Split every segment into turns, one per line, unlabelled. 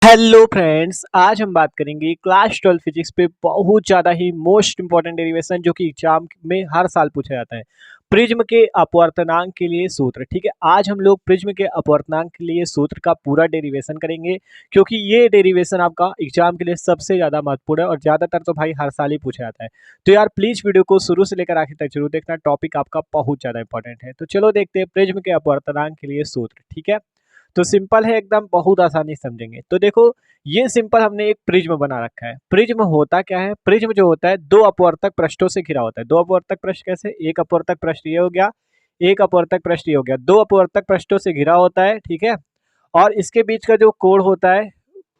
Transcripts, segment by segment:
Hello friends, आज हम बात करेंगे क्लास 12 फिजिक्स पे बहुत ज़्यादा ही मोस्ट इंपॉर्टेंट डेरिवेशन जो कि एग्जाम में हर साल पूछा जाता है। प्रिज्म के अपवर्तनांक के लिए सूत्र। ठीक है, आज हम लोग प्रिज्म के अपवर्तनांक के लिए सूत्र का पूरा डेरिवेशन करेंगे क्योंकि ये डेरिवेशन आपका एग्जाम के लिए सबसे ज़्यादा महत्वपूर्ण है और ज़्यादातर तो भाई हर साल ही पूछा जाता है। तो यार प्लीज़ वीडियो को शुरू से लेकर आखिर तक जरूर देखना, टॉपिक आपका बहुत ज़्यादा इंपॉर्टेंट है। तो चलो देखते हैं प्रिज्म के अपवर्तनांक के लिए सूत्र। ठीक है, तो सिंपल है एकदम, बहुत आसानी से समझेंगे। तो देखो, ये सिंपल हमने एक प्रिज्म बना रखा है। प्रिज्म होता क्या है? प्रिज्म जो होता है दो अपवर्तक पृष्ठों से घिरा होता है। दो अपवर्तक पृष्ठ कैसे? एक अपवर्तक पृष्ठ ये हो गया, एक अपवर्तक पृष्ठ ये हो गया। दो अपवर्तक पृष्ठों से घिरा होता है, ठीक है। और इसके बीच का जो कोण होता है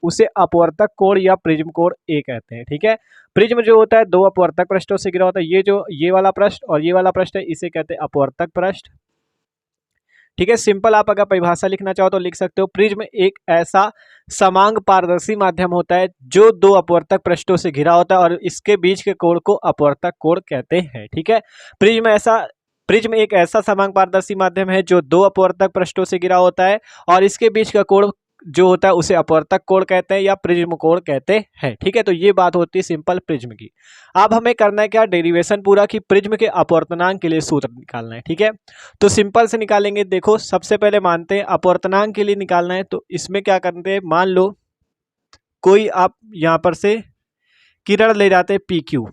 उसे अपवर्तक कोण या प्रिज्म कोण ए कहते हैं। ठीक है, प्रिज्म जो होता है दो अपवर्तक पृष्ठों से घिरा होता है। ये जो ये वाला पृष्ठ और ये वाला पृष्ठ है इसे कहते हैं अपवर्तक पृष्ठ। ठीक है, सिंपल आप अगर परिभाषा लिखना चाहो तो लिख सकते हो, प्रिज्म एक ऐसा समांग पारदर्शी माध्यम होता है जो दो अपवर्तक पृष्ठों से घिरा होता है और इसके बीच के कोण को अपवर्तक कोण कहते हैं। ठीक है, प्रिज्म एक ऐसा समांग पारदर्शी माध्यम है जो दो अपवर्तक पृष्ठों से घिरा होता है और इसके बीच का कोण जो होता है उसे अपवर्तक कोण कहते हैं या प्रिज्म कोण कहते हैं। ठीक है, तो ये बात होती है सिंपल प्रिज्म की। अब हमें करना है क्या? डेरिवेशन पूरा कि प्रिज्म के अपवर्तनांक के लिए सूत्र निकालना है। ठीक है, तो सिंपल से निकालेंगे। देखो, सबसे पहले मानते हैं अपवर्तनांक के लिए निकालना है, तो इसमें क्या करते हैं, मान लो कोई आप यहाँ पर से किरण ले जाते हैं पी क्यू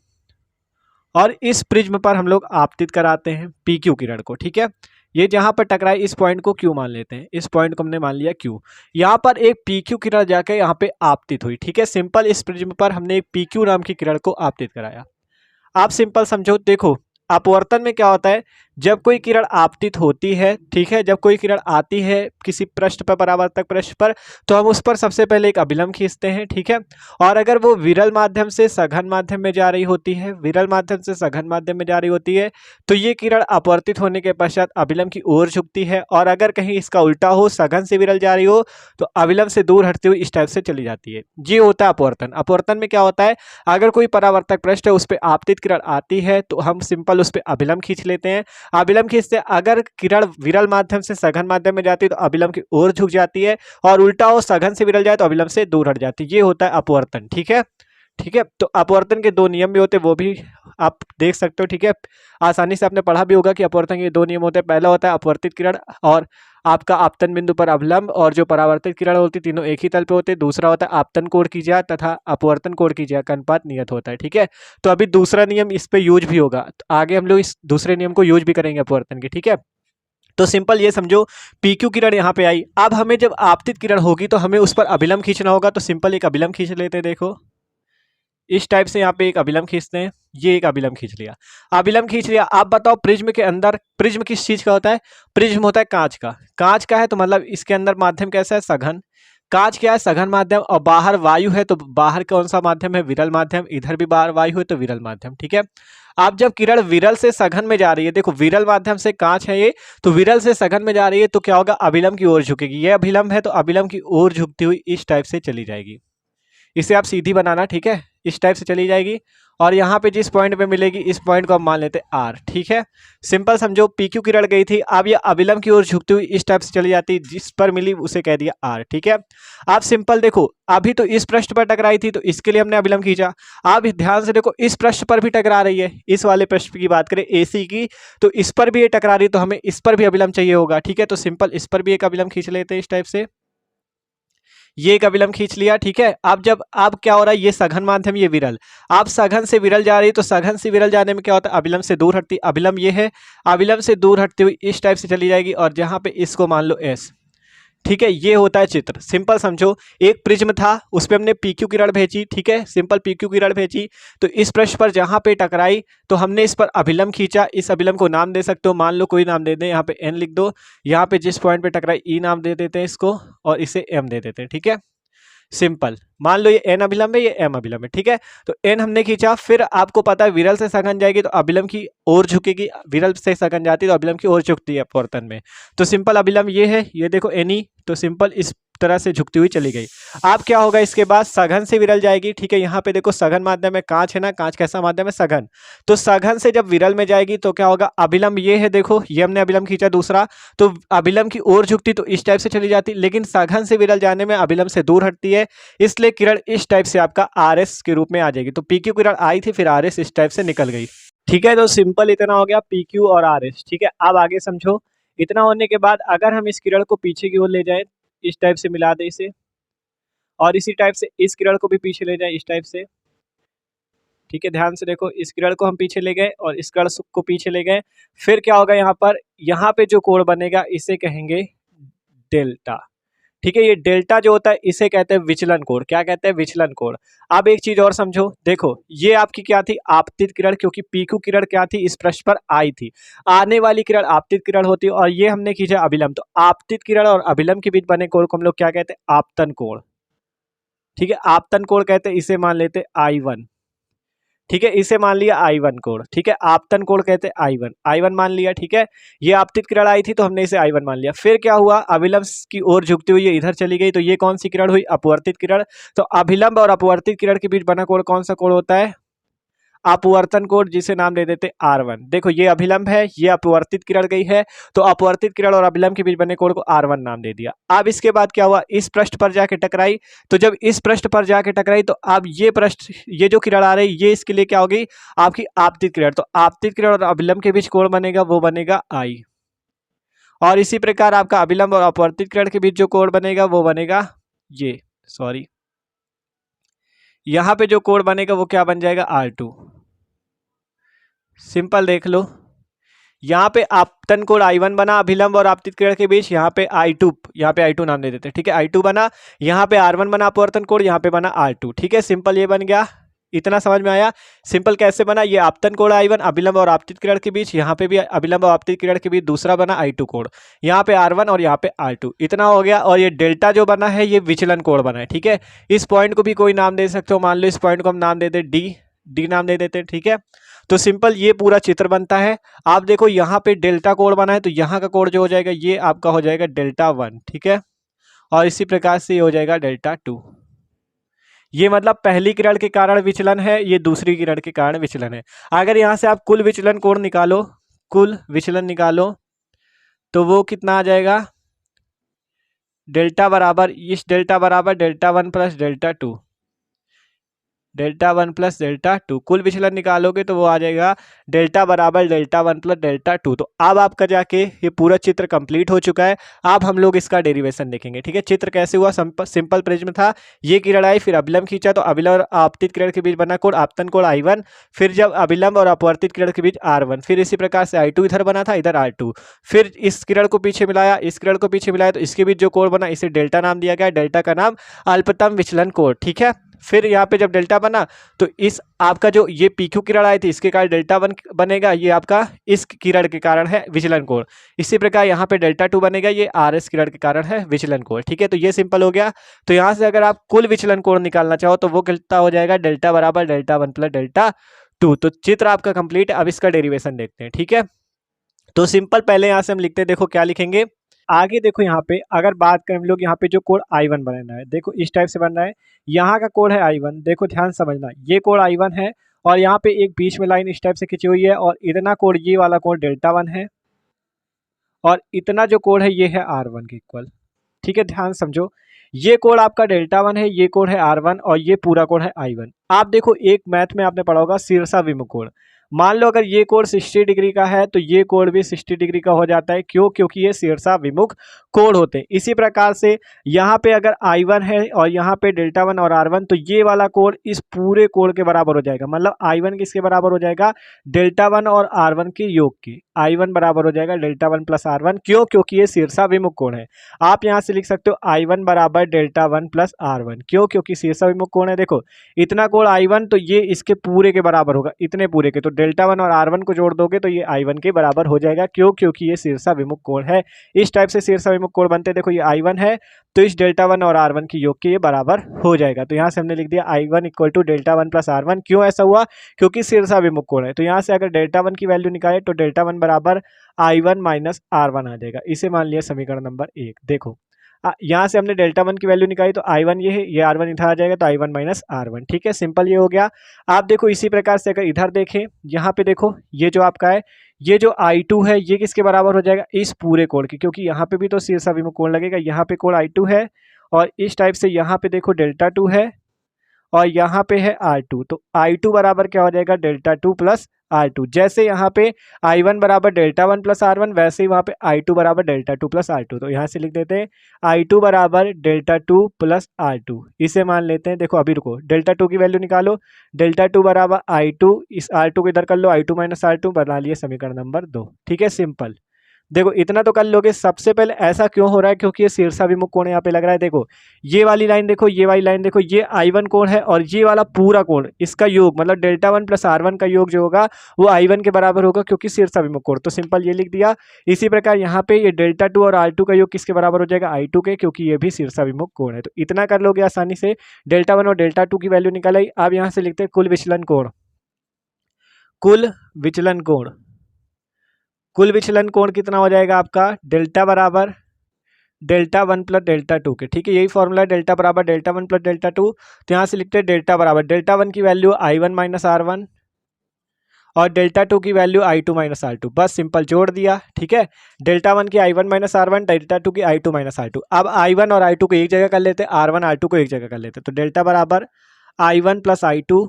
और इस प्रिज्म पर हम लोग आपतित कराते हैं पी क्यू किरण को। ठीक है, ये जहां पर टकराए इस पॉइंट को क्यू मान लेते हैं, इस पॉइंट को हमने मान लिया क्यू। यहाँ पर एक पी क्यू किरण जाकर यहाँ पे आपतित हुई। ठीक है, सिंपल इस प्रिज्म पर हमने एक पी क्यू नाम की किरण को आपतित कराया। आप सिंपल समझो, देखो अपवर्तन में क्या होता है, जब कोई किरण आपतित होती है, ठीक है, जब कोई किरण आती है किसी पृष्ठ पर, परावर्तक पृष्ठ पर, तो हम उस पर सबसे पहले एक अभिलंब खींचते हैं। ठीक है, और अगर वो विरल माध्यम से सघन माध्यम में जा रही होती है, विरल माध्यम से सघन माध्यम में जा रही होती है, तो ये किरण अपवर्तित होने के पश्चात अभिलंब की ओर झुकती है और अगर कहीं इसका उल्टा हो, सघन से विरल जा रही हो, तो अभिलंब से दूर हटते हुए इस टाइप से चली जाती है। ये होता है अपवर्तन। अपवर्तन में क्या होता है, अगर कोई परावर्तक पृष्ठ है उस पर आपतित किरण आती है तो हम सिंपल उस पर अभिलंब खींच लेते हैं। अभिलंब खींचते अगर किरण विरल माध्यम से सघन माध्यम में जाती है तो अभिलंब की ओर झुक जाती है और उल्टा हो, सघन से विरल जाए तो अभिलंब से दूर हट जाती है। ये होता है अपवर्तन। ठीक है, ठीक है, तो अपवर्तन के दो नियम भी होते हैं, वो भी आप देख सकते हो। ठीक है, आसानी से आपने पढ़ा भी होगा कि अपवर्तन के दो नियम होते हैं। पहला होता है अपवर्तित किरण और आपका आपतन बिंदु पर अवलंब, और जो परावर्तित किरण होती है तीनों एक ही तल पे होते हैं। दूसरा होता है आपतन कोण की ज्या तथा अपवर्तन कोण की ज्या का अनुपात नियत होता है। ठीक है, तो अभी दूसरा नियम इस पे यूज भी होगा, तो आगे हम लोग इस दूसरे नियम को यूज भी करेंगे अपवर्तन के। ठीक है, तो सिंपल ये समझो, पी क्यू किरण यहाँ पे आई। अब हमें जब आपतित किरण होगी तो हमें उस पर अभिलंब खींचना होगा, तो सिंपल एक अभिलंब खींच लेते हैं। देखो इस टाइप से यहाँ पे एक अभिलंब खींचते हैं, ये एक अभिलंब खींच लिया, अभिलंब खींच लिया। आप बताओ प्रिज्म के अंदर, प्रिज्म किस चीज का होता है? प्रिज्म होता है कांच का। कांच का है तो मतलब इसके अंदर माध्यम कैसा है? सघन। कांच क्या है? सघन माध्यम। और बाहर वायु है तो बाहर कौन सा माध्यम है? विरल माध्यम। इधर भी बाहर वायु है तो विरल माध्यम। ठीक है, आप जब किरण विरल से सघन में जा रही है, देखो विरल माध्यम से कांच है ये, तो विरल से सघन में जा रही है तो क्या होगा? अभिलंब की ओर झुकेगी। ये अभिलंब है तो अभिलंब की ओर झुकती हुई इस टाइप से चली जाएगी। इसे आप सीधी बनाना, ठीक है, इस टाइप से चली जाएगी और यहाँ पे जिस पॉइंट पे मिलेगी इस पॉइंट को हम मान लेते हैं आर। ठीक है, सिंपल समझो, पी क्यू किरण गई थी, अब ये अभिलंब की ओर झुकती हुई इस टाइप से चली जाती, जिस पर मिली उसे कह दिया आर। ठीक है, आप सिंपल देखो, अभी तो इस पृष्ठ पर टकराई थी तो इसके लिए हमने अभिलंब खींचा। आप ध्यान से देखो, इस पृष्ठ पर भी टकरा रही है, इस वाले पृष्ठ की बात करें एसी की, तो इस पर भी ये टकरा रही है तो हमें इस पर भी अभिलंब चाहिए होगा। ठीक है, तो सिंपल इस पर भी एक अभिलंब खींच लेते हैं इस टाइप से, ये एक अभिलंब खींच लिया। ठीक है, अब क्या हो रहा है, ये सघन माध्यम, ये विरल, आप सघन से विरल जा रही है तो सघन से विरल जाने में क्या होता है? अभिलंब से दूर हटती, अभिलंब ये है, अभिलंब से दूर हटती हुई इस टाइप से चली जाएगी और जहां पे इसको मान लो एस। ठीक है, ये होता है चित्र। सिंपल समझो, एक प्रिज्म था उस पर हमने पी क्यू किरण भेजी। ठीक है, सिंपल पी क्यू किरण भेजी तो इस पृष्ठ पर जहां पे टकराई तो हमने इस पर अभिलंब खींचा। इस अभिलंब को नाम दे सकते हो, मान लो कोई नाम दे दें, यहाँ पे एन लिख दो, यहाँ पे जिस पॉइंट पे टकराई ई नाम दे देते हैं इसको और इसे एम दे देते हैं। ठीक है, सिंपल मान लो ये एन अभिलंब है, ये एम अभिलंब है। ठीक है, तो एन हमने खींचा, फिर आपको पता है विरल से सघन जाएगी तो अभिलंब की ओर झुकेगी, विरल से सघन जाती है तो अभिलंब की ओर झुकती है अपवर्तन में। तो सिंपल अभिलंब ये है, ये देखो एन ई, तो सिंपल इस तरह से झुकती हुई चली गई। अब क्या होगा इसके बाद, सघन से विरल जाएगी। ठीक है, यहाँ पे देखो सघन माध्यम है, कांच है ना, कांच कैसा माध्यम है, सघन। तो सघन से जब विरल में जाएगी तो क्या होगा, अभिलंब ये है, देखो ये हमने अभिलंब खींचा दूसरा, तो अभिलंब की ओर झुकती तो इस टाइप से चली जाती, लेकिन सघन से विरल जाने में अभिलंब से दूर हटती है, इसलिए किरण इस टाइप से आपका आर एस के रूप में आ जाएगी। तो पी क्यू किरण आई थी, फिर आर एस इस टाइप से निकल गई। ठीक है, तो सिंपल इतना हो गया पी क्यू और आर एस। ठीक है, अब आगे समझो। इतना होने के बाद अगर हम इस किरण को पीछे की ओर ले जाएं, इस टाइप से मिला दें इसे, और इसी टाइप से इस किरण को भी पीछे ले जाएं, इस टाइप से। ठीक है, ध्यान से देखो, इस किरण को हम पीछे ले गए और इस किरण को पीछे ले गए, फिर क्या होगा यहाँ पे जो कोण बनेगा इसे कहेंगे डेल्टा। ठीक है, ये डेल्टा जो होता है इसे कहते हैं विचलन कोण। क्या कहते हैं, विचलन कोण। अब एक चीज और समझो, देखो ये आपकी क्या थी, आपतित किरण, क्योंकि पीक्यू किरण क्या थी, इस पृष्ठ पर आई थी, आने वाली किरण आपतित किरण होती है, और ये हमने खींचा अभिलंब, तो आपतित किरण और अभिलंब के बीच बने कोण को हम लोग क्या कहते हैं, आपतन कोण। ठीक है, आपतन कोण कहते हैं, इसे मान लेते I1। ठीक है, इसे मान लिया I1 कोण। ठीक है, आपतन कोण कहते हैं I1, I1 मान लिया। ठीक है, ये आपतित किरण आई थी तो हमने इसे I1 मान लिया। फिर क्या हुआ, अभिलंब की ओर झुकती हुई ये इधर चली गई, तो ये कौन सी किरण हुई, अपवर्तित किरण। तो अभिलंब और अपवर्तित किरण के बीच बना कोण कौन सा कोण होता है, अपवर्तन कोण, जिसे नाम दे देते R1। देखो ये अभिलंब है, ये अपवर्तित किरण गई है, तो अपवर्तित किरण और अभिलंब के बीच बने कोण को R1 नाम दे दिया। अब इसके बाद क्या हुआ, इस पृष्ठ पर जाके टकराई, तो जब इस पृष्ठ पर जाके टकराई तो अब ये पृष्ठ, ये जो किरण आ रही ये इसके लिए क्या होगी, आपकी आपतित किरण। तो आपतित किरण और अभिलंब के बीच कोण बनेगा, वो बनेगा I। और इसी प्रकार आपका अभिलंब और अपवर्तित किरण के बीच जो कोण बनेगा वो बनेगा ये, सॉरी, यहां पे जो कोण बनेगा वो क्या बन जाएगा, R2। सिंपल देख लो, यहाँ पे आपतन कोण I1 बना अभिलंब और आपतित किरण के बीच, यहाँ पे I2, यहाँ पे I2 नाम दे देते हैं। ठीक है, I2 बना, यहाँ पे R1 बना अपवर्तन कोण, यहाँ पे बना R2। ठीक है, सिंपल ये बन गया। इतना समझ में आया। सिंपल कैसे बना, ये आपतन कोण I1 अभिलंब और आपतित किरण के बीच, यहाँ पे भी अभिलंब और आपतित किरण के बीच दूसरा बना I2 कोण, यहाँ पे R1 और यहाँ पे R2। इतना हो गया। और ये डेल्टा जो बना है ये विचलन कोण बना है। ठीक है, इस पॉइंट को भी कोई नाम दे सकते हो, मान लो इस पॉइंट को हम नाम दे दें डी नाम दे देते हैं। ठीक है, तो सिंपल ये पूरा चित्र बनता है। आप देखो यहाँ पे डेल्टा कोण बना है, तो यहाँ का कोण जो हो जाएगा ये आपका हो जाएगा डेल्टा 1। ठीक है, और इसी प्रकार से ये हो जाएगा डेल्टा 2। ये मतलब पहली किरण के कारण विचलन है, ये दूसरी किरण के कारण विचलन है। अगर यहाँ से आप कुल विचलन कोण निकालो, कुल विचलन निकालो, तो वो कितना आ जाएगा, डेल्टा बराबर, इस डेल्टा बराबर delta 1 plus delta 2, delta 1 plus delta 2। कुल विचलन निकालोगे तो वो आ जाएगा डेल्टा बराबर डेल्टा 1 प्लस डेल्टा 2। तो अब आपका जाके ये पूरा चित्र कंप्लीट हो चुका है। अब हम लोग इसका डेरिवेशन देखेंगे। ठीक है, चित्र कैसे हुआ, सिंपल प्रिज्म था, ये किरण आई, फिर अभिलंब खींचा, तो अभिलंब और आपतित किरण के बीच बना कोण आपतन कोण I1, फिर जब अभिलंब और अपवर्तित किरण के बीच R1, फिर इसी प्रकार से I2 इधर बना था, इधर R2, फिर इस किरण को पीछे मिलाया, इस किरण को पीछे मिलाया, तो इसके बीच जो कोण बना इसे डेल्टा नाम दिया गया। डेल्टा का नाम अल्पतम विचलन कोण। ठीक है, फिर यहाँ पे जब डेल्टा बना तो इस आपका जो ये पीक्यू किरण आई थी इसके कारण डेल्टा 1 बनेगा, ये आपका इस किरण के कारण है विचलन कोण। इसी प्रकार यहाँ पे डेल्टा 2 बनेगा, ये RS किरण के कारण है विचलन कोण। ठीक है, तो ये सिंपल हो गया। तो यहाँ से अगर आप कुल विचलन कोण निकालना चाहो तो वो कितना हो जाएगा, डेल्टा बराबर डेल्टा 1 प्लस डेल्टा 2। तो चित्र आपका कंप्लीट है। अब इसका डेरिवेशन देखते हैं। ठीक है, तो सिंपल पहले यहाँ से हम लिखते हैं, देखो क्या लिखेंगे आगे। देखो यहाँ पे अगर बात करें हम लोग, यहाँ पे जो कोण I1 बनना है, देखो इस टाइप से बन रहा है, यहाँ का कोण है I1, देखो ध्यान समझना, ये कोण I1 है, और यहाँ पे एक बीच में लाइन इस टाइप से खींची हुई है, और इतना कोण, ये वाला कोण डेल्टा 1 है, और इतना जो कोण है ये है R1 के इक्वल। ठीक है, ध्यान समझो, ये कोण आपका डेल्टा 1 है, ये कोण है R1, और ये पूरा कोण है I1। आप देखो एक मैथ में आपने पढ़ा होगा शीर्षा विमुख कोण। मान लो अगर ये कोण 60 डिग्री का है तो ये कोण भी 60 डिग्री का हो जाता है। क्यों, क्योंकि ये शीर्षा विमुख कोण होते हैं। इसी प्रकार से यहाँ पे अगर I1 है और यहाँ पे डेल्टा 1 और R1, तो ये वाला कोण इस पूरे कोण के बराबर हो जाएगा। मतलब I1 किसके बराबर हो जाएगा, डेल्टा 1 और R1 के योग के। I1 बराबर हो जाएगा डेल्टा 1 प्लस R1। क्यों, क्योंकि ये शीर्षा विमुख कोण है। आप यहाँ से लिख सकते हो I1 बराबर डेल्टा 1 प्लस R1। क्यों, क्योंकि शीर्षा विमुख कोण है। देखो इतना कोण I1, तो ये इसके पूरे के बराबर होगा, इतने पूरे के, तो डेल्टा 1 और R1 को जोड़ दोगे तो ये I1 के बराबर हो जाएगा। क्यों, क्योंकि ये शीर्षा विमुख कोण है। इस टाइप से शीर्षा विमुख कोण बनते हैं। देखो ये I1 है, तो इस डेल्टा 1 और R1 की योग के ये बराबर हो जाएगा। तो यहाँ से हमने लिख दिया I1 equal to delta 1 plus R1। क्यों ऐसा हुआ, क्योंकि शीर्षा विमुख कोण है। तो यहाँ से अगर डेल्टा 1 की वैल्यू निकाले तो डेल्टा 1 बराबर I1 माइनस R1 आ जाएगा। इसे मान लिया समीकरण नंबर 1। देखो यहाँ से हमने डेल्टा वन की वैल्यू निकाली तो I1 ये है, ये R1 इधर आ जाएगा तो I1 माइनस R1। ठीक है, सिंपल ये हो गया। आप देखो इसी प्रकार से अगर इधर देखें, यहाँ पे देखो ये जो आपका है, ये जो I2 है ये किसके बराबर हो जाएगा, इस पूरे कोण के, क्योंकि यहाँ पे भी तो शीर्ष अभिमुख कोण लगेगा। यहाँ पे कोण I2 है और इस टाइप से यहाँ पे देखो डेल्टा 2 है और यहाँ पे है R2, तो I2 बराबर क्या हो जाएगा, डेल्टा 2 प्लस R2। जैसे यहाँ पे I1 बराबर डेल्टा 1 प्लस R1, वैसे ही वहाँ पे I2 बराबर डेल्टा 2 प्लस R2। तो यहाँ से लिख देते हैं I2 बराबर डेल्टा 2 प्लस R2। इसे मान लेते हैं, देखो अभी रुको, डेल्टा 2 की वैल्यू निकालो, डेल्टा 2 बराबर I2, इस R2 को इधर कर लो, I2 माइनस R2 बना लिए समीकरण नंबर 2। ठीक है, सिंपल। देखो इतना तो कर लोगे। सबसे पहले ऐसा क्यों हो रहा है, क्योंकि ये शीर्षाभिमुख कोण यहाँ पे लग रहा है। देखो ये वाली लाइन देखो, ये वाली लाइन देखो, ये I1 कोण है और ये वाला पूरा कोण, इसका योग मतलब डेल्टा 1 प्लस R1 का योग जो होगा वो I1 के बराबर होगा, क्योंकि शीर्षाभिमुख कोण। तो सिंपल ये लिख दिया। इसी प्रकार यहाँ पे ये डेल्टा 2 और R2 का योग किसके बराबर हो जाएगा, I2 के, क्योंकि ये भी शीर्षाभिमुख कोण है। तो इतना कर लोगे आसानी से। डेल्टा 1 और डेल्टा 2 की वैल्यू निकल आई। अब यहाँ से लिखते हैं कुल विचलन कोण। कुल विचलन कोण, कुल विचलन कोण कितना हो जाएगा आपका, डेल्टा बराबर डेल्टा 1 प्लस डेल्टा 2 के। ठीक है, यही फॉर्मूला है, डेल्टा बराबर डेल्टा 1 प्लस डेल्टा 2। तो यहाँ से लिखते हैं डेल्टा बराबर डेल्टा 1 की वैल्यू I1 माइनस R1 और डेल्टा 2 की वैल्यू I2 माइनस R2। बस सिंपल जोड़ दिया। ठीक है, डेल्टा 1 की I1 माइनस R1, डेल्टा 2 की I2 माइनस R2। अब I1 और I2 को एक जगह कर लेते हैं, R1 R2 को एक जगह कर लेते हैं। तो डेल्टा बराबर I1 प्लस I2,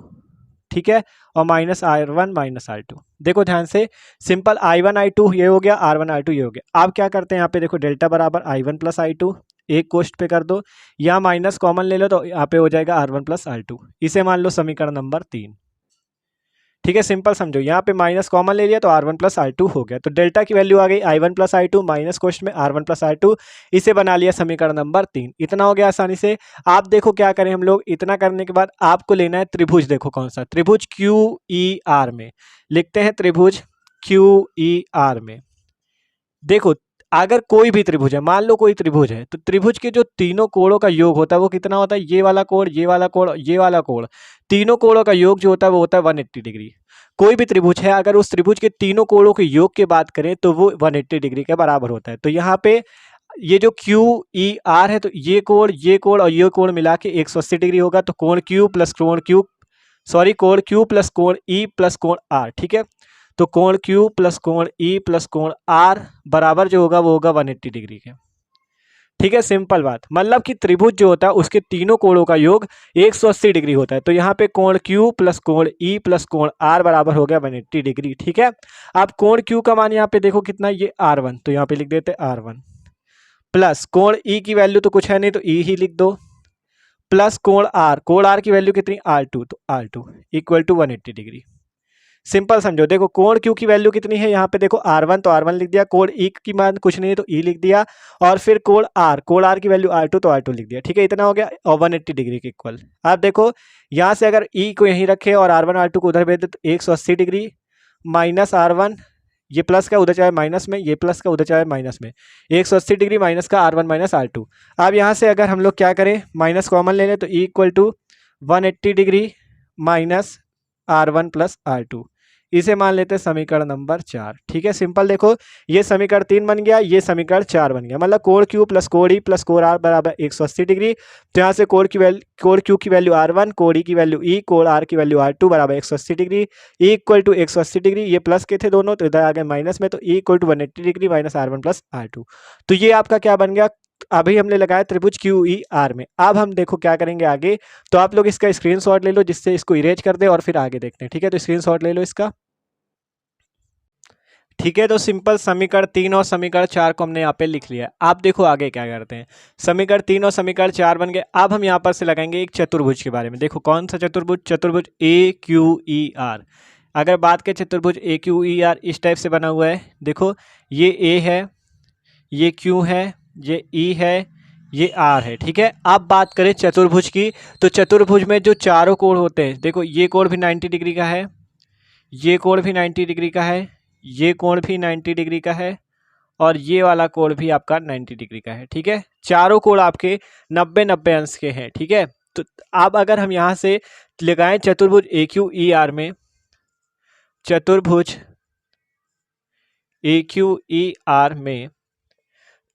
ठीक है, और माइनस R1 माइनस R2। देखो ध्यान से, सिंपल I1 I2 ये हो गया, R1 R2 ये हो गया। आप क्या करते हैं, यहाँ पे देखो डेल्टा बराबर I1 प्लस I2, एक कोष्ट पे कर दो, या माइनस कॉमन ले लो तो यहाँ पे हो जाएगा R1 प्लस R2। इसे मान लो समीकरण नंबर 3। ठीक है, सिंपल समझो, यहाँ पे माइनस कॉमन ले लिया तो R1 प्लस R2 हो गया। तो डेल्टा की वैल्यू आ गई I1 प्लस I2 माइनस कोष्ट में R1 प्लस R2। इसे बना लिया समीकरण नंबर 3। इतना हो गया आसानी से। आप देखो क्या करें हम लोग, इतना करने के बाद आपको लेना है त्रिभुज। देखो कौन सा त्रिभुज, QER में लिखते हैं, त्रिभुज QER में। देखो अगर कोई भी त्रिभुज है, मान लो कोई त्रिभुज है, तो त्रिभुज के जो तीनों कोणों का योग होता है वो कितना होता है, ये वाला कोण, ये वाला कोण, ये वाला कोण, तीनों कोणों का योग जो होता है वो होता है 180 डिग्री। कोई भी त्रिभुज है, अगर उस त्रिभुज के तीनों कोणों के योग की बात करें तो वो 180 डिग्री के बराबर होता है। तो यहाँ पे ये जो QER है, तो ये कोण और ये कोण मिला के 180 डिग्री होगा। तो कोण Q प्लस कोण Q, सॉरी कोण Q प्लस कोण E प्लस कोण R। ठीक है, तो कोण Q प्लस कोण E प्लस कोण R बराबर जो होगा वो होगा 180 डिग्री के। ठीक है, सिंपल बात, मतलब कि त्रिभुज जो होता है उसके तीनों कोणों का योग 180 डिग्री होता है। तो यहाँ पे कोण Q प्लस कोण E प्लस कोण R बराबर हो गया 180 डिग्री। ठीक है, आप कोण Q का मान यहाँ पे देखो कितना, ये R1, तो यहाँ पे लिख देते R1, प्लस कोण E की वैल्यू तो कुछ है नहीं तो E ही लिख दो, प्लस कोण R की वैल्यू कितनी, R2, तो R2 equal to 180 degree. Simple समझो, देखो कोण Q की वैल्यू कितनी है, यहाँ पे देखो R1, तो R1 लिख दिया, कोण E की मान कुछ नहीं है तो E लिख दिया, और फिर कोण R की वैल्यू R2, तो R2 लिख दिया। ठीक है, इतना हो गया और 180 डिग्री के इक्वल। आप देखो यहाँ से अगर E को यहीं रखे और R1 R2 को उधर भेज दे तो 180 डिग्री माइनस R1, ये प्लस का उधर चाहे माइनस में, ये प्लस का उधर चाहे माइनस में, 180 डिग्री माइनस का R1 माइनस R2। अब यहाँ से अगर हम लोग क्या करें, माइनस कॉमन ले लें तो E equal to 180 degree minus R1 plus R2। इसे मान लेते हैं समीकरण नंबर 4। ठीक है, सिंपल देखो, ये समीकरण 3 बन गया, ये समीकरण 4 बन गया, मतलब कोण Q प्लस कोण E प्लस कोण R बराबर 180 डिग्री। तो यहाँ से कोण Q की वैल्यू R1, कोण E की वैल्यू E, कोण R की वैल्यू R2 बराबर 180 degree. E equal to 180 degree, ये प्लस के थे दोनों तो इधर आ गए माइनस में, तो E equal to 180 degree minus R1 plus R2। तो ये आपका क्या बन गया, अभी हमने लगाया त्रिभुज QER में। अब हम देखो क्या करेंगे आगे, तो आप लोग इसका स्क्रीनशॉट ले लो जिससे इसको इरेज कर दे और फिर आगे देखते हैं। ठीक है, तो स्क्रीनशॉट ले लो इसका। ठीक है, तो सिंपल समीकरण 3 और समीकरण 4 को हमने यहाँ पे लिख लिया। आप देखो आगे क्या करते हैं, समीकरण 3 और समीकरण 4 बन गए। अब हम यहाँ पर से लगाएंगे एक चतुर्भुज के बारे में। देखो कौन सा चतुर्भुज, चतुर्भुज AQER। अगर बात करें चतुर्भुज AQER इस टाइप से बना हुआ है। देखो ये A है, ये Q है, ये E है, ये R है। ठीक है, अब बात करें चतुर्भुज की, तो चतुर्भुज में जो चारों कोण होते हैं, देखो ये कोण भी 90 डिग्री का है, ये कोण भी 90 डिग्री का है, ये कोण भी 90 डिग्री का है, और ये वाला कोण भी आपका 90 डिग्री का है। ठीक है, चारों कोण आपके 90-90 अंश के हैं। ठीक है, तो अब अगर हम यहाँ से लगाएं चतुर्भुज AQER में, चतुर्भुज AQER में,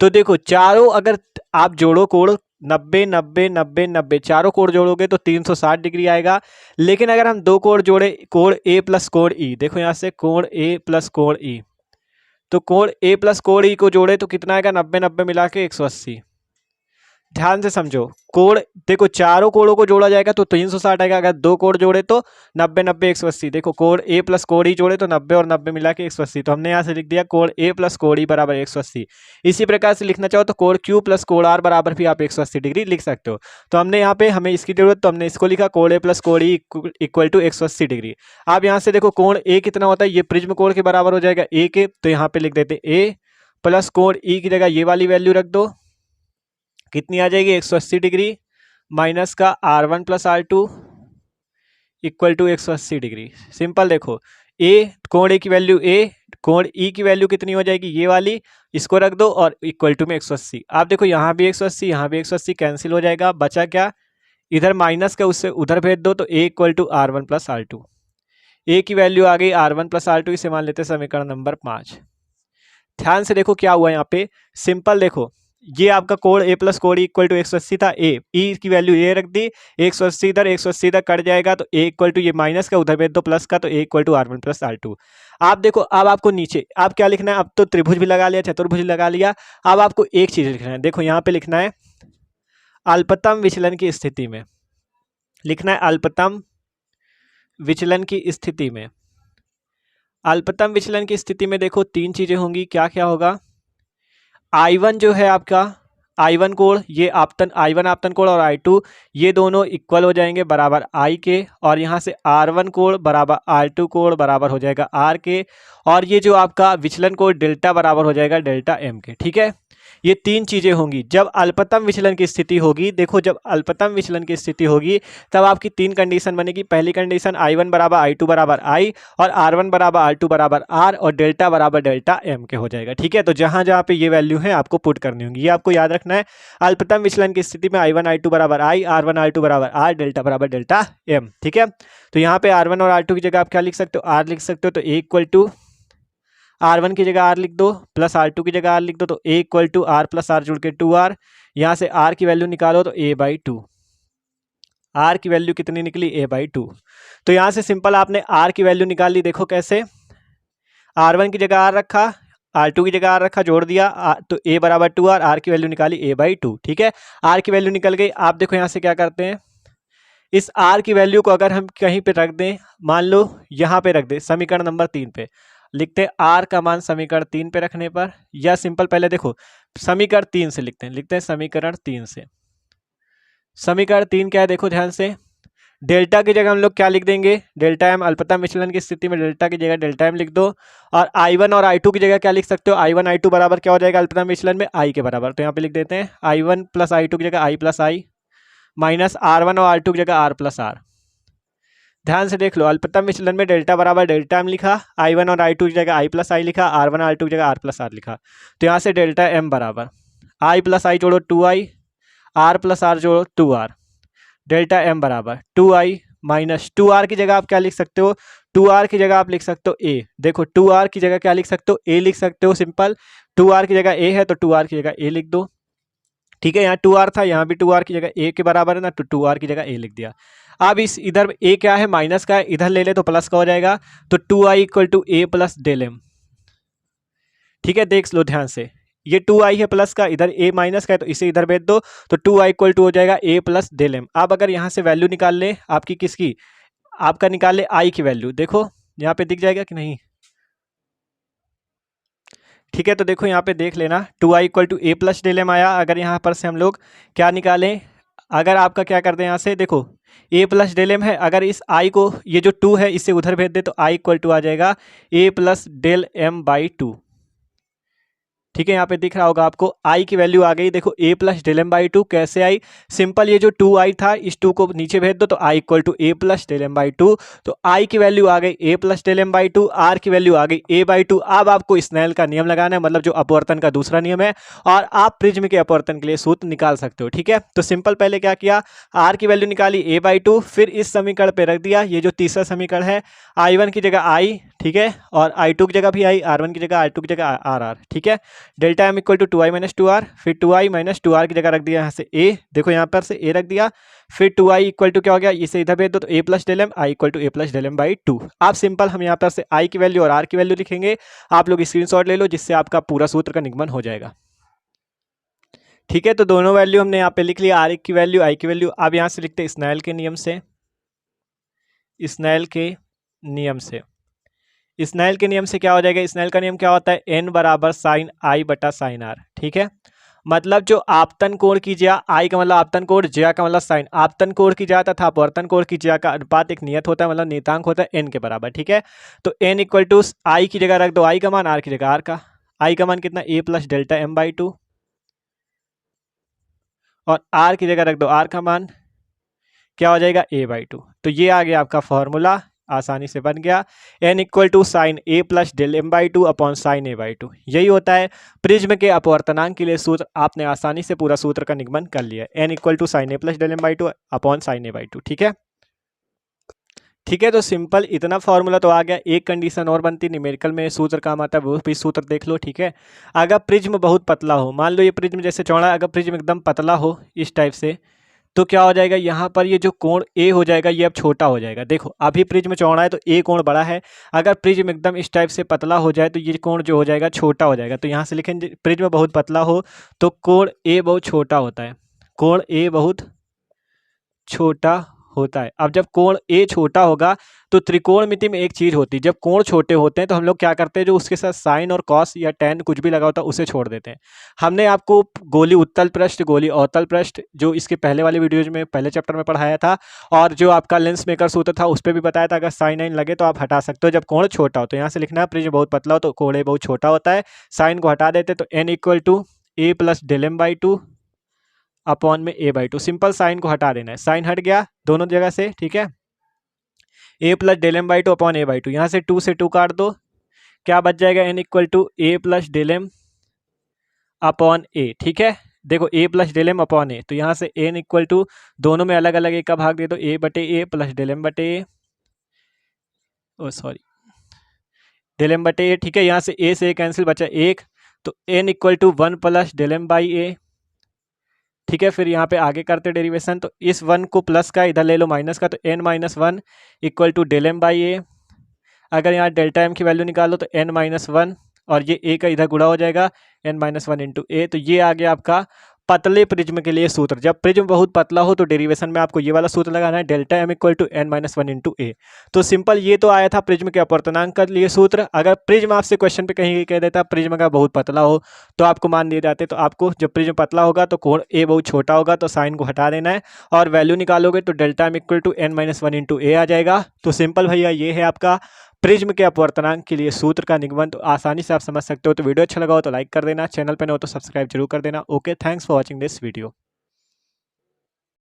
तो देखो चारों अगर आप जोड़ो कोण 90 90 90 90, चारों कोण जोड़ोगे तो 360 डिग्री आएगा। लेकिन अगर हम दो कोण जोड़े, कोण ए प्लस कोण ई, देखो यहाँ से कोण ए प्लस कोण ई, तो कोण ए प्लस कोण ई को जोड़े तो कितना आएगा, 90 90 मिला के 180। ध्यान से समझो, कोण देखो चारों कोणों को जोड़ा जाएगा तो 360 आएगा, अगर दो कोण जोड़े तो 90 90 180। देखो कोण ए प्लस कोण ई जोड़े तो 90 और 90 मिला के 180, तो हमने यहाँ से लिख दिया कोण ए प्लस कोण ई बराबर 180। इसी प्रकार से लिखना चाहो तो कोण क्यू प्लस कोण आर बराबर भी आप 180 डिग्री लिख सकते हो। तो हमने यहाँ पे, हमें इसकी जरूरत तो हमने इसको लिखा कोण ए प्लस कोण ई इक्वल टू 180 डिग्री। आप यहाँ से देखो कोण ए कितना होता है, ये प्रिज्म कोण के बराबर हो जाएगा ए के, तो यहाँ पे लिख देते ए प्लस कोण ई की जगह ये वाली वैल्यू रख दो, कितनी आ जाएगी 180 डिग्री माइनस का R1 plus R2 equal to 180 degree. Simple देखो, ए कोण ए की वैल्यू ए, कोण ई की वैल्यू कितनी हो जाएगी ये वाली, इसको रख दो और इक्वल टू में 180। आप देखो यहाँ भी 180 यहाँ भी 180 कैंसिल हो जाएगा, बचा क्या, इधर माइनस का उससे उधर भेज दो तो a equal to R1 plus R2। A की वैल्यू आ गई R1 प्लस R2, इसे मान लेते समीकरण नंबर 5। ध्यान से देखो क्या हुआ यहाँ पे, सिंपल देखो, ये आपका कोण ए प्लस कोण इक्वल टू 180 था, ए ई की वैल्यू ये रख दी, 180 इधर 180 इधर कट जाएगा तो ए इक्वल टू ये माइनस का उधर भेज दो प्लस का, तो a equal to R1 plus R2। आप देखो अब आपको नीचे आप क्या लिखना है, अब तो त्रिभुज भी लगा लिया, चतुर्भुज लगा लिया, अब आपको एक चीज लिखना है। देखो यहाँ पे लिखना है अल्पतम विचलन की स्थिति में, लिखना है अल्पतम विचलन की स्थिति में। अल्पतम विचलन की स्थिति में देखो तीन चीजें होंगी, क्या क्या होगा, I1 जो है आपका, I1 कोण, ये आपतन I1 आपतन कोण और I2 ये दोनों इक्वल हो जाएंगे बराबर I के, और यहाँ से R1 कोण बराबर R2 कोण बराबर हो जाएगा R के, और ये जो आपका विचलन कोण डेल्टा बराबर हो जाएगा डेल्टा M के। ठीक है, ये तीन चीजें होंगी जब अल्पतम विचलन की स्थिति होगी। देखो जब अल्पतम विचलन की स्थिति होगी तब आपकी तीन कंडीशन बनेगी। पहली कंडीशन I1 बराबर I2 बराबर I, और R1 बराबर R2 बराबर R, और डेल्टा बराबर डेल्टा M के हो जाएगा। ठीक है, तो जहां जहां पे ये वैल्यू है आपको पुट करनी होंगी, ये आपको याद रखना है। अल्पतम विचलन की स्थिति में I1 I2 बराबर I, R1 R2 बराबर R, डेल्टा बराबर डेल्टा M। ठीक है, तो यहाँ पे R1 और R2 की जगह आप क्या लिख सकते हो, R लिख सकते हो, तो A इक्वल टू R1 की जगह R लिख दो प्लस R2 की जगह R लिख दो, तो A equal to R plus R जुड़ के 2R, यहाँ से R की वैल्यू निकालो तो A/2। R की वैल्यू कितनी निकली, A/2। तो यहाँ से सिंपल आपने R की वैल्यू निकाल ली। देखो कैसे, R1 की जगह R रखा, R2 की जगह R रखा, जोड़ दिया, तो A बराबर 2R, R की वैल्यू निकाली A/2। ठीक है, R की वैल्यू निकल गई। आप देखो यहाँ से क्या करते हैं, इस R की वैल्यू को अगर हम कहीं पे रख दें, मान लो यहाँ पे रख दें समीकरण नंबर 3 पे, लिखते हैं R का मान समीकरण 3 पे रखने पर, या सिंपल पहले देखो समीकरण 3 से लिखते हैं समीकरण 3 से। समीकरण 3 क्या है, देखो ध्यान से, डेल्टा की जगह हम लोग क्या लिख देंगे, डेल्टा एम। अल्पतम विचलन की स्थिति में डेल्टा की जगह डेल्टा एम लिख दो, और I1 और I2 की जगह क्या लिख सकते हो, I1 I2 बराबर क्या हो जाएगा अल्पतम विचलन में I के बराबर, तो यहाँ पे लिख देते हैं I1 प्लस I2 की जगह I plus I, minus R1 और R2 की जगह R प्लस R। ध्यान से देख लो, अल्पतम विचलन में डेल्टा बराबर डेल्टा एम लिखा, I1 और I2 की जगह I प्लस I लिखा, R1 R2 की जगह R प्लस R लिखा, तो यहाँ से डेल्टा एम बराबर I प्लस I जोड़ो 2I, R प्लस R जोड़ो 2R, डेल्टा एम बराबर 2I माइनस 2R की जगह आप क्या लिख सकते हो, 2R की जगह आप लिख सकते हो A। देखो 2R की जगह क्या लिख सकते हो, A लिख सकते हो। सिंपल 2R की जगह A है तो 2R की जगह A लिख दो। ठीक है, यहाँ 2R था, यहाँ भी 2R की जगह A के बराबर है ना, तो 2R की जगह A लिख दिया। अब इस इधर A क्या है, माइनस का है, इधर ले ले तो प्लस का हो जाएगा, तो 2I equal to A plus del M. ठीक है, देख लो ध्यान से, ये 2I है प्लस का, इधर A माइनस का है तो इसे इधर भेज दो, तो 2I इक्वल टू हो जाएगा A प्लस डेल एम। अब अगर यहाँ से वैल्यू निकाल ले आपकी, किसकी, आपका निकाल ले I की वैल्यू, देखो यहाँ पे दिख जाएगा कि नहीं। ठीक है, तो देखो यहाँ पे देख लेना, 2I equal to A plus del M आया। अगर यहाँ पर से हम लोग क्या निकालें, अगर आपका क्या करते हैं, यहाँ से देखो A प्लस डेल एम है, अगर इस I को, ये जो 2 है इसे उधर भेज दे तो I इक्वल टू आ जाएगा A plus del M by 2। ठीक है, यहाँ पे दिख रहा होगा आपको, I की वैल्यू आ गई। देखो A plus del M by 2 कैसे आई, सिंपल ये जो 2I था इस 2 को नीचे भेज दो तो I equal to A plus del M by 2, तो I की वैल्यू आ गई A plus del M by 2, R की वैल्यू आ गई A बाई 2। अब आपको स्नेल का नियम लगाना है, मतलब जो अपवर्तन का दूसरा नियम है, और आप प्रिज्म के अपवर्तन के लिए सूत्र निकाल सकते हो। ठीक है, तो सिंपल पहले क्या किया, R की वैल्यू निकाली A बाई 2, फिर इस समीकरण पे रख दिया, ये जो तीसरा समीकरण है I1 की जगह I, ठीक है, और I2 की जगह भी I, R1 की जगह R2 की जगह RR। ठीक है, delta M equal to 2i minus 2r, फिर 2i माइनस 2r की जगह रख दिया यहाँ से a, देखो यहाँ पर से a रख दिया, फिर 2i इक्वल टू क्या हो गया, इसे इधर भेज दो तो a plus del M, I equal to a plus del M by 2। आप सिंपल हम यहाँ पर से i की वैल्यू और r की वैल्यू लिखेंगे, आप लोग स्क्रीनशॉट ले लो जिससे आपका पूरा सूत्र का निगमन हो जाएगा। ठीक है, तो दोनों वैल्यू हमने यहाँ पे लिख लिया, r की वैल्यू, i की वैल्यू। अब यहाँ से लिखते हैं स्नेल के नियम से, स्नेल के नियम से, स्नेल के नियम से क्या हो जाएगा, स्नेल का नियम क्या होता है, n बराबर साइन i बटा साइन r। ठीक है, मतलब जो आपतन कोण की ज्या, i का मतलब आपतन कोण, ज्या का मतलब साइन, आपतन कोण की ज्या तथा अपवर्तन कोण की ज्या का अनुपात एक नियत होता है, मतलब नियतांक होता है n के बराबर। ठीक है, तो n इक्वल टू i की जगह रख दो i का मान, r की जगह r का, i का मान कितना, a plus delta M by 2, और r की जगह रख दो r का मान, क्या हो जाएगा, a बाई 2। तो ये आ गया आपका फॉर्मूला, आसानी से बन गया, n equal to sine a plus del M by 2 upon sine a by 2। यही होता है प्रिज्म के अपवर्तनांक के लिए सूत्र। आपने आसानी से पूरा सूत्र का निगमन कर लिया, n equal to sine a plus del M by 2 upon sine a by 2। ठीक है, ठीक है, तो सिंपल इतना फॉर्मूला तो आ गया। एक कंडीशन और बनती, न्यूमेरिकल में सूत्र काम आता है, वो भी सूत्र देख लो। ठीक है, अगर प्रिज्म बहुत पतला हो, मान लो ये प्रिज्म जैसे चौड़ा है, अगर प्रिज्म एकदम पतला हो इस टाइप से, तो क्या हो जाएगा, यहाँ पर ये जो कोण ए हो जाएगा ये अब छोटा हो जाएगा। देखो अभी प्रिज्म चौड़ा है तो ए कोण बड़ा है, अगर प्रिज्म एकदम इस टाइप से पतला हो जाए तो ये कोण जो हो जाएगा छोटा हो जाएगा। तो यहाँ से लिखेंगे प्रिज्म बहुत पतला हो तो कोण ए बहुत छोटा होता है, कोण ए बहुत छोटा होता है। अब जब कोण ए छोटा होगा तो त्रिकोणमिति में एक चीज होती है, जब कोण छोटे होते हैं तो हम लोग क्या करते हैं, जो उसके साथ साइन और कॉस या टेन कुछ भी लगा होता है उसे छोड़ देते हैं। हमने आपको गोली उत्तल पृष्ठ, गोली अवतल पृष्ठ, जो इसके पहले वाले वीडियोज में पहले चैप्टर में पढ़ाया था, और जो आपका लेंस मेकर सूत्र था उस पर भी बताया था, अगर साइन आइन लगे तो आप हटा सकते हो जब कोण छोटा हो। तो यहाँ से लिखना है प्रिज्म बहुत पतला हो तो कोण ए बहुत छोटा होता है, साइन को हटा देते तो n equal to a plus del M by 2 upon में a बाई 2। सिंपल साइन को हटा देना है, साइन हट गया दोनों जगह से। ठीक है, a plus del M by 2 upon a by 2, यहाँ से 2 से 2 काट दो, क्या बच जाएगा, n equal to a plus del m upon a। ठीक है, देखो a plus del m upon a, तो यहाँ से n इक्वल टू दोनों में अलग अलग एक का भाग दे दो, a बटे a प्लस डेल एम बटे a, oh sorry del m बटे a। ठीक है, यहाँ से a से कैंसिल, बचा 1, तो n equal to 1 plus del M by a। ठीक है, फिर यहाँ पे आगे करते डेरिवेशन, तो इस 1 को प्लस का इधर ले लो माइनस का, तो n minus 1 equal to del M by a. अगर यहाँ डेल्टा एम की वैल्यू निकालो तो n माइनस 1, और ये a का इधर गुणा हो जाएगा n माइनस 1 इंटू ए। तो ये आ गया आपका पतले प्रिज्म के लिए सूत्र। जब प्रिज्म बहुत पतला हो तो डेरिवेशन में आपको ये वाला सूत्र लगाना है, delta M equal to n minus 1 into a. तो सिंपल ये तो आया था प्रिज्म के अपवर्तनांक के लिए सूत्र। अगर प्रिज्म आपसे क्वेश्चन पे कहीं कह देता प्रिज्म का बहुत पतला हो तो आपको मान दिए जाते, तो आपको जब प्रिज्म पतला होगा तो कोण ए बहुत छोटा होगा, तो साइन को हटा देना है और वैल्यू निकालोगे तो delta M equal to n minus 1 into a आ जाएगा। तो सिंपल भैया ये है आपका प्रिज्म के अपवर्तनांक के लिए सूत्र का निगमन। तो आसानी से आप समझ सकते हो। तो वीडियो अच्छा लगा हो तो लाइक कर देना, चैनल पे न हो तो सब्सक्राइब जरूर कर देना। Okay, thanks for watching this video.